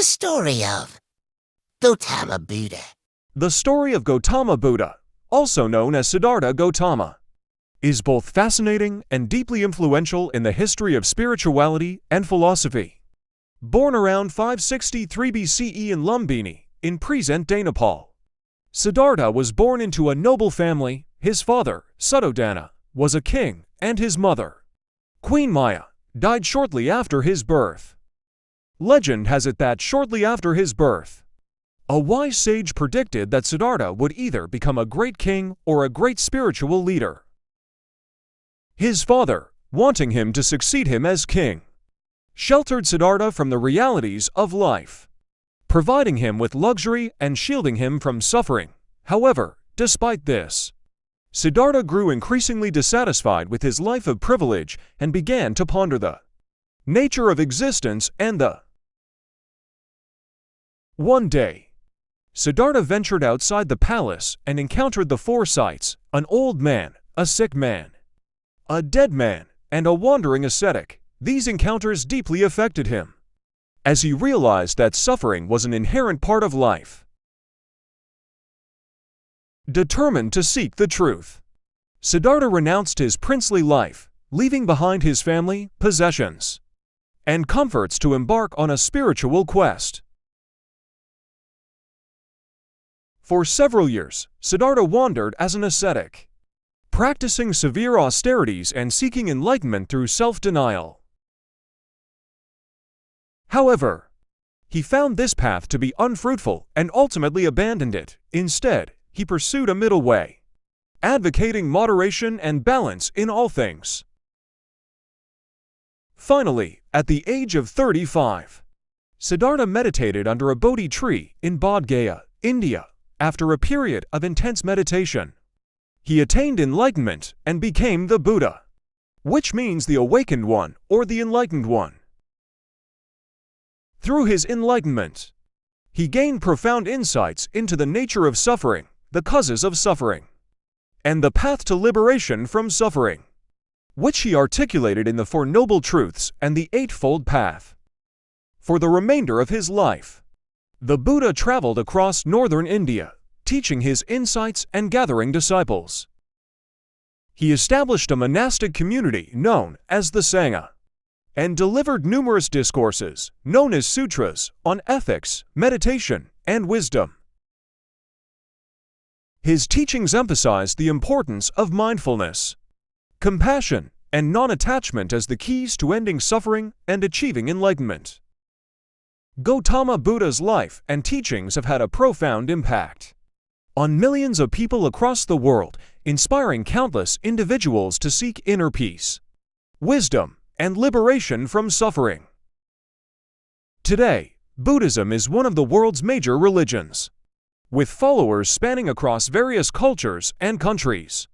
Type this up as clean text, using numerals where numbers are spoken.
The story of Gautama Buddha. The story of Gautama Buddha, also known as Siddhartha Gautama, is both fascinating and deeply influential in the history of spirituality and philosophy. Born around 563 BCE in Lumbini, in present-day Nepal, Siddhartha was born into a noble family. His father, Suddhodana, was a king, and his mother, Queen Maya, died shortly after his birth. Legend has it that shortly after his birth, a wise sage predicted that Siddhartha would either become a great king or a great spiritual leader. His father, wanting him to succeed him as king, sheltered Siddhartha from the realities of life, providing him with luxury and shielding him from suffering. However, despite this, Siddhartha grew increasingly dissatisfied with his life of privilege and began to ponder the nature of existence and the. One day, Siddhartha ventured outside the palace and encountered the four sights: an old man, a sick man, a dead man, and a wandering ascetic. These encounters deeply affected him, as he realized that suffering was an inherent part of life. Determined to seek the truth, Siddhartha renounced his princely life, leaving behind his family, possessions, and comforts to embark on a spiritual quest. For several years, Siddhartha wandered as an ascetic, practicing severe austerities and seeking enlightenment through self-denial. However, he found this path to be unfruitful and ultimately abandoned it. Instead, he pursued a middle way, advocating moderation and balance in all things. Finally, at the age of 35, Siddhartha meditated under a Bodhi tree in Bodh Gaya, India. After a period of intense meditation, he attained enlightenment and became the Buddha, which means the awakened one or the enlightened one. Through his enlightenment, he gained profound insights into the nature of suffering, the causes of suffering, and the path to liberation from suffering, which he articulated in the Four Noble Truths and the Eightfold Path. For the remainder of his life, the Buddha traveled across northern India, teaching his insights and gathering disciples. He established a monastic community known as the Sangha, and delivered numerous discourses, known as sutras, on ethics, meditation, and wisdom. His teachings emphasized the importance of mindfulness, compassion, and non-attachment as the keys to ending suffering and achieving enlightenment. Gautama Buddha's life and teachings have had a profound impact on millions of people across the world, inspiring countless individuals to seek inner peace, wisdom, and liberation from suffering. Today, Buddhism is one of the world's major religions, with followers spanning across various cultures and countries.